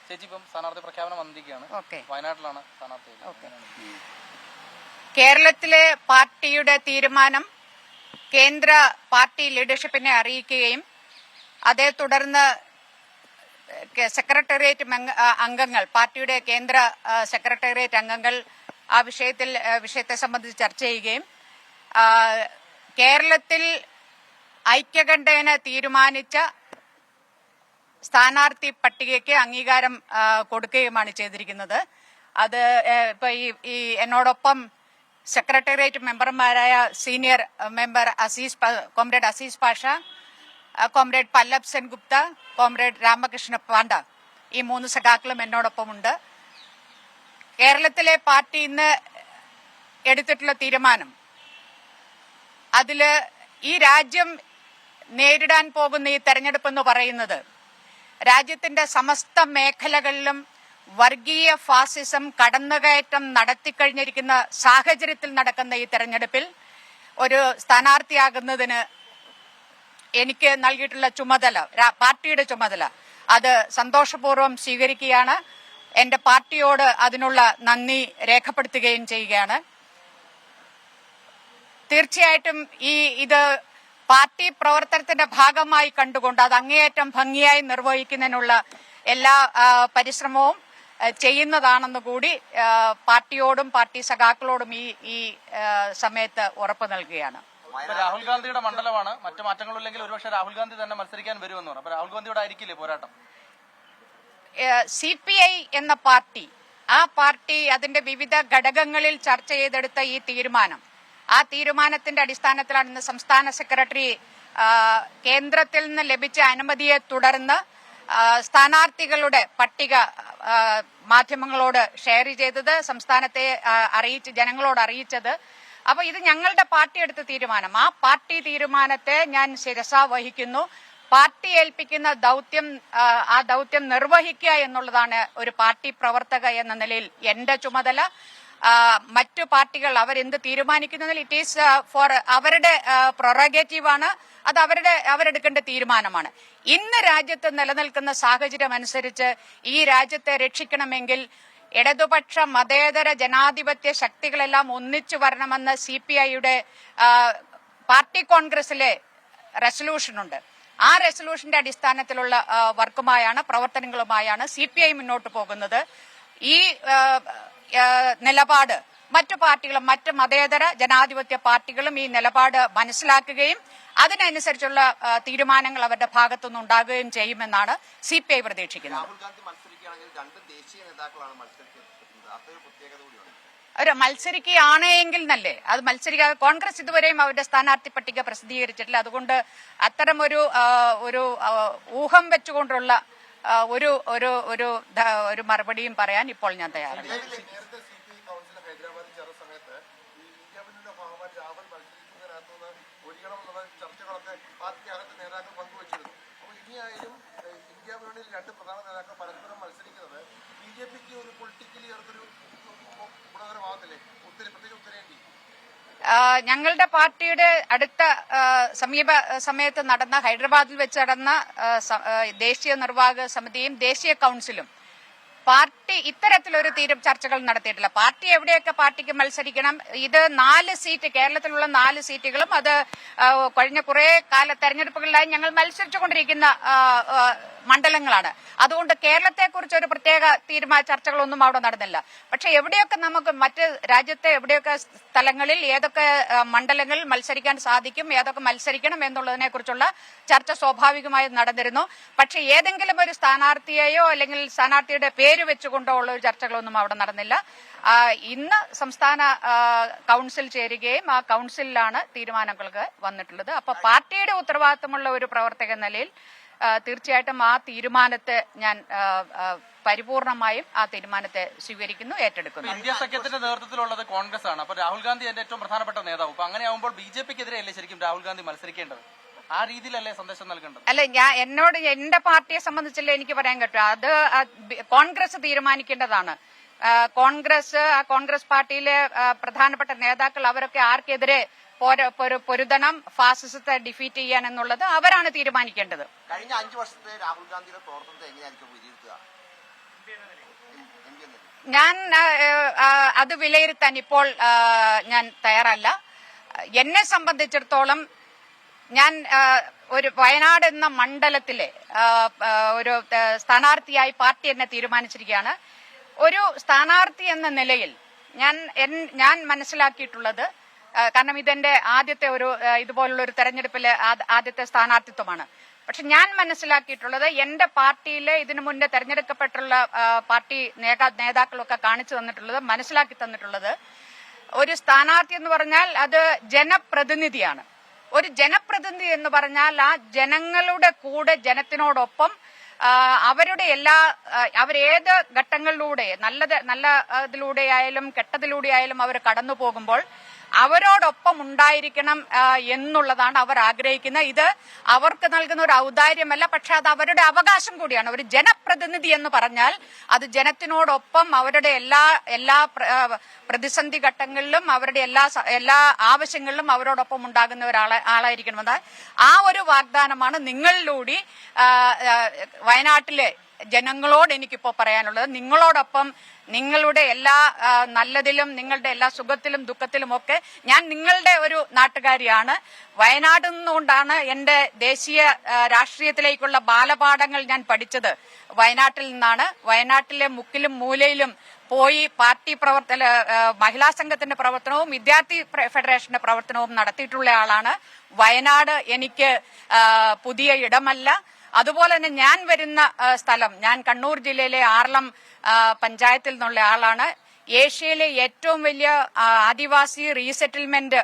ചേച്ചി ഇപ്പം സ്ഥാനാർത്ഥി പ്രഖ്യാപനം വന്നിരിക്കുകയാണ്. വയനാട്ടിലാണ് സ്ഥാനാർത്ഥി. കേരളത്തിലെ പാർട്ടിയുടെ തീരുമാനം കേന്ദ്ര പാർട്ടി ലീഡർഷിപ്പിനെ അറിയിക്കുകയും അതേ തുടർന്ന് സെക്രട്ടേറിയറ്റ് അംഗങ്ങൾ, പാർട്ടിയുടെ കേന്ദ്ര സെക്രട്ടേറിയറ്റ് അംഗങ്ങൾ ആ വിഷയത്തെ സംബന്ധിച്ച് ചർച്ച ചെയ്യുകയും കേരളത്തിൽ ഐക്യകണ്ഠേന തീരുമാനിച്ച സ്ഥാനാർത്ഥി പട്ടികയ്ക്ക് അംഗീകാരം കൊടുക്കുകയുമാണ് ചെയ്തിരിക്കുന്നത്. അത് ഇപ്പൊ ഈ എന്നോടൊപ്പം സെക്രട്ടേറിയറ്റ് മെമ്പർമാരായ senior member comrade Aziz Pasha, comrade Pallab Sengupta, comrade Ramakrishna Panda, ഈ 3 സഖാക്കളും എന്നോടൊപ്പമുണ്ട്. കേരളത്തിലെ പാർട്ടി ഇന്ന് എടുത്തിട്ടുള്ള തീരുമാനം, അതില് ഈ രാജ്യം നേരിടാൻ പോകുന്ന ഈ തെരഞ്ഞെടുപ്പ് എന്ന് പറയുന്നത് രാജ്യത്തിന്റെ സമസ്ത മേഖലകളിലും വർഗീയ ഫാസിസം കടന്നുകയറ്റം നടത്തിക്കഴിഞ്ഞിരിക്കുന്ന സാഹചര്യത്തിൽ നടക്കുന്ന ഈ തെരഞ്ഞെടുപ്പിൽ ഒരു സ്ഥാനാർത്ഥിയാകുന്നതിന് എനിക്ക് നൽകിയിട്ടുള്ള ചുമതല, പാർട്ടിയുടെ ചുമതല, അത് സന്തോഷപൂർവ്വം സ്വീകരിക്കുകയാണ്. എന്റെ പാർട്ടിയോട് അതിനുള്ള നന്ദി രേഖപ്പെടുത്തുകയും ചെയ്യുകയാണ്. തീർച്ചയായിട്ടും ഇത് പാർട്ടി പ്രവർത്തനത്തിന്റെ ഭാഗമായി കണ്ടുകൊണ്ട് അത് അങ്ങേയറ്റം ഭംഗിയായി നിർവഹിക്കുന്നതിനുള്ള എല്ലാ പരിശ്രമവും ചെയ്യുന്നതാണെന്ന് കൂടി പാർട്ടിയോടും പാർട്ടി സഖാക്കളോടും ഈ സമയത്ത് ഉറപ്പ് നൽകുകയാണ്. രാഹുൽ ഗാന്ധിയുടെ മണ്ഡലമാണ്, മറ്റു മാറ്റങ്ങളില്ലെങ്കിൽ ഒരുപക്ഷെ രാഹുൽ ഗാന്ധി തന്നെ മത്സരിക്കാൻ വരുമെന്ന് പറഞ്ഞു. അപ്പൊ രാഹുൽ ഗാന്ധിയോട് ആയിരിക്കില്ലേ പോരാട്ടം? CPI എന്ന പാർട്ടി, ആ പാർട്ടി അതിന്റെ വിവിധ ഘടകങ്ങളിൽ ചർച്ച ചെയ്തെടുത്ത ഈ തീരുമാനം, ആ തീരുമാനത്തിന്റെ അടിസ്ഥാനത്തിലാണ് ഇന്ന് സംസ്ഥാന സെക്രട്ടറി കേന്ദ്രത്തിൽ നിന്ന് ലഭിച്ച അനുമതിയെ തുടർന്ന് സ്ഥാനാർത്ഥികളുടെ പട്ടിക മാധ്യമങ്ങളോട് ഷെയർ ചെയ്തത്, സംസ്ഥാനത്തെ ജനങ്ങളോട് അറിയിച്ചത്. അപ്പൊ ഇത് ഞങ്ങളുടെ പാർട്ടി എടുത്ത തീരുമാനം. ആ പാർട്ടി തീരുമാനത്തെ ഞാൻ ശിരസാ വഹിക്കുന്നു. പാർട്ടി ഏൽപ്പിക്കുന്ന ആ ദൗത്യം നിർവഹിക്കുക എന്നുള്ളതാണ് ഒരു പാർട്ടി പ്രവർത്തക എന്ന നിലയിൽ എന്റെ ചുമതല. മറ്റു പാർട്ടികൾ അവരെന്ത് തീരുമാനിക്കുന്നതിൽ ഇറ്റ് ഈസ് ഫോർ അവരുടെ പ്രൊറഗേറ്റീവാണ്, അത് അവരെടുക്കേണ്ട തീരുമാനമാണ്. ഇന്ന് രാജ്യത്ത് നിലനിൽക്കുന്ന സാഹചര്യം അനുസരിച്ച് ഈ രാജ്യത്തെ രക്ഷിക്കണമെങ്കിൽ ഇടതുപക്ഷ മതേതര ജനാധിപത്യ ശക്തികളെല്ലാം ഒന്നിച്ചു വരണമെന്ന് CPIയുടെ പാർട്ടി കോൺഗ്രസിലെ റെസൊല്യൂഷനുണ്ട്. ആ റെസൊല്യൂഷന്റെ അടിസ്ഥാനത്തിലുള്ള പ്രവർത്തനങ്ങളുമായാണ് CPI മുന്നോട്ട് പോകുന്നത്. ഈ നിലപാട് മറ്റു പാർട്ടികളും, മറ്റ് മതേതര ജനാധിപത്യ പാർട്ടികളും ഈ നിലപാട് മനസ്സിലാക്കുകയും അതിനനുസരിച്ചുള്ള തീരുമാനങ്ങൾ അവരുടെ ഭാഗത്തുനിന്ന് ഉണ്ടാകുകയും ചെയ്യുമെന്നാണ് CPI പ്രതീക്ഷിക്കുന്നത്. ഒരു മത്സരിക്കുകയാണെങ്കിൽ നല്ലേ, അത് മത്സരിക്കാതെ കോൺഗ്രസ് ഇതുവരെയും അവരുടെ സ്ഥാനാർത്ഥി പട്ടിക പ്രസിദ്ധീകരിച്ചിട്ടില്ല. അതുകൊണ്ട് അത്തരം ഒരു ഊഹം വെച്ചുകൊണ്ടുള്ള ഒരു മറുപടിയും പറയാൻ ഇപ്പോൾ ഞാൻ തയ്യാറാണ്. ഞങ്ങളുടെ പാർട്ടിയുടെ അടുത്ത സമീപ സമയത്ത് നടന്ന ഹൈദരാബാദിൽ വെച്ച് നടന്ന ദേശീയ നിർവാഹക സമിതിയും ദേശീയ കൌൺസിലും പാർട്ടി ഇത്തരത്തിലൊരു ചർച്ചകൾ നടത്തിയിട്ടില്ല. പാർട്ടി എവിടെയൊക്കെ പാർട്ടിക്ക് മത്സരിക്കണം, ഇത് 4 സീറ്റ്, കേരളത്തിലുള്ള 4 സീറ്റുകളും അത് കഴിഞ്ഞ കുറെ തെരഞ്ഞെടുപ്പുകളിലായി ഞങ്ങൾ മത്സരിച്ചുകൊണ്ടിരിക്കുന്ന മണ്ഡലങ്ങളാണ്. അതുകൊണ്ട് കേരളത്തെക്കുറിച്ച് ഒരു പ്രത്യേക ചർച്ചകളൊന്നും അവിടെ നടന്നില്ല. പക്ഷെ എവിടെയൊക്കെ നമുക്ക് മറ്റ് രാജ്യത്തെ എവിടെയൊക്കെ സ്ഥലങ്ങളിൽ ഏതൊക്കെ മണ്ഡലങ്ങളിൽ മത്സരിക്കാൻ സാധിക്കും, ഏതൊക്കെ മത്സരിക്കണം എന്നുള്ളതിനെ കുറിച്ചുള്ള ചർച്ച സ്വാഭാവികമായി നടന്നിരുന്നു. പക്ഷെ ഏതെങ്കിലും ഒരു സ്ഥാനാർത്ഥിയെയോ അല്ലെങ്കിൽ സ്ഥാനാർത്ഥിയുടെ പേര് വെച്ചുകൊണ്ടോ ഉള്ള ഒരു ചർച്ചകളൊന്നും അവിടെ നടന്നില്ല. ഇന്ന് സംസ്ഥാന കൌൺസിൽ ചേരുകയും ആ കൌൺസിലിലാണ് തീരുമാനങ്ങൾക്ക് വന്നിട്ടുള്ളത്. അപ്പൊ പാർട്ടിയുടെ ഉത്തരവാദിത്തമുള്ള ഒരു പ്രവർത്തക നിലയിൽ തീർച്ചയായിട്ടും ആ തീരുമാനത്തെ ഞാൻ പരിപൂർണമായും സ്വീകരിക്കുന്നു, ഏറ്റെടുക്കുന്നു. ഇന്ത്യ സഖ്യത്തിന്റെ നേതൃത്വത്തിലുള്ളത് കോൺഗ്രസ് ആണ്. അപ്പൊ രാഹുൽ ഗാന്ധി എന്റെ ഏറ്റവും പ്രധാനപ്പെട്ട നേതാവ്. അപ്പൊ അങ്ങനെയാവുമ്പോൾ BJPക്കെതിരെയല്ലേ ശരിക്കും രാഹുൽ ഗാന്ധി മത്സരിക്കേണ്ടത്? ആ രീതിയിലല്ലേ സന്ദേശം നൽകേണ്ടത്? അല്ല, എന്റെ പാർട്ടിയെ സംബന്ധിച്ചല്ലേ എനിക്ക് പറയാൻ പറ്റും. അത് കോൺഗ്രസ് തീരുമാനിക്കേണ്ടതാണ്. കോൺഗ്രസ് പാർട്ടിയിലെ പ്രധാനപ്പെട്ട നേതാക്കൾ അവരൊക്കെ ആർക്കെതിരെ പൊരുതണം, ഫാസിസത്തെ ഡിഫീറ്റ് ചെയ്യാൻ എന്നുള്ളത് അവരാണ് തീരുമാനിക്കേണ്ടത്. കഴിഞ്ഞ 5 വർഷത്തെ രാഹുൽ ഗാന്ധിയുടെ പ്രവർത്തനത്തെ എങ്ങനെയായിരിക്കും വിലയിരുത്തുക? ഞാൻ അത് വിലയിരുത്താൻ ഇപ്പോൾ ഞാൻ തയ്യാറല്ല. എന്നെ സംബന്ധിച്ചിടത്തോളം ഞാൻ ഒരു വയനാട് എന്ന മണ്ഡലത്തിലെ ഒരു സ്ഥാനാർത്ഥിയായി പാർട്ടി എന്നെ തീരുമാനിച്ചിരിക്കുകയാണ്. ഒരു സ്ഥാനാർത്ഥി എന്ന നിലയിൽ ഞാൻ മനസ്സിലാക്കിയിട്ടുള്ളത്, കാരണം ഇതെന്റെ ആദ്യത്തെ ഒരു ഇതുപോലുള്ള ഒരു തെരഞ്ഞെടുപ്പിലെ ആദ്യത്തെ സ്ഥാനാർത്ഥിത്വമാണ്. പക്ഷെ ഞാൻ മനസ്സിലാക്കിയിട്ടുള്ളത്, എന്റെ പാർട്ടിയിലെ ഇതിനു മുന്നേ തെരഞ്ഞെടുക്കപ്പെട്ടുള്ള പാർട്ടി നേതാക്കളൊക്കെ കാണിച്ചു തന്നിട്ടുള്ളത്, മനസ്സിലാക്കി തന്നിട്ടുള്ളത്, ഒരു സ്ഥാനാർത്ഥി എന്ന് പറഞ്ഞാൽ അത് ജനപ്രതിനിധിയാണ്. ഒരു ജനപ്രതിനിധി എന്ന് പറഞ്ഞാൽ ആ ജനങ്ങളുടെ കൂടെ ജനത്തിനോടൊപ്പം അവരുടെ അവരേത് ഘട്ടങ്ങളിലൂടെ നല്ല ഇതിലൂടെയായാലും കെട്ടതിലൂടെയായാലും അവർ കടന്നു പോകുമ്പോൾ അവരോടൊപ്പം ഉണ്ടായിരിക്കണം എന്നുള്ളതാണ് അവർ ആഗ്രഹിക്കുന്നത്. ഇത് അവർക്ക് നൽകുന്ന ഒരു ഔദാര്യമല്ല, പക്ഷെ അത് അവരുടെ അവകാശം കൂടിയാണ്. ഒരു ജനപ്രതിനിധി എന്ന് പറഞ്ഞാൽ അത് ജനത്തിനോടൊപ്പം അവരുടെ എല്ലാ പ്രതിസന്ധി ഘട്ടങ്ങളിലും അവരുടെ എല്ലാ ആവശ്യങ്ങളിലും അവരോടൊപ്പം ഉണ്ടാകുന്ന ആളായിരിക്കണമെന്ന് ആ ഒരു വാഗ്ദാനമാണ് നിങ്ങളിലൂടെ വയനാട്ടിലെ ജനങ്ങളോട് എനിക്കിപ്പോ പറയാനുള്ളത്. നിങ്ങളോടൊപ്പം നിങ്ങളുടെ എല്ലാ നല്ലതിലും നിങ്ങളുടെ എല്ലാ സുഖത്തിലും ദുഃഖത്തിലും ഒക്കെ ഞാൻ നിങ്ങളുടെ ഒരു നാട്ടുകാരിയാണ്. വയനാട് നിന്നുകൊണ്ടാണ് എന്റെ ദേശീയ രാഷ്ട്രീയത്തിലേക്കുള്ള ബാലപാഠങ്ങൾ ഞാൻ പഠിച്ചത്. വയനാട്ടിൽ നിന്നാണ്. വയനാട്ടിലെ മുക്കിലും മൂലയിലും പോയി പാർട്ടി മഹിളാ സംഘത്തിന്റെ പ്രവർത്തനവും വിദ്യാർത്ഥി ഫെഡറേഷന്റെ പ്രവർത്തനവും നടത്തിയിട്ടുള്ള ആളാണ്. വയനാട് എനിക്ക് പുതിയ ഇടമല്ല. അതുപോലെ തന്നെ ഞാൻ വരുന്ന സ്ഥലം, ഞാൻ കണ്ണൂർ ജില്ലയിലെ ആർളം പഞ്ചായത്തിൽ നിന്നുള്ള ആളാണ്. ഏഷ്യയിലെ ഏറ്റവും വലിയ ആദിവാസി റീസെറ്റിൽമെന്റ്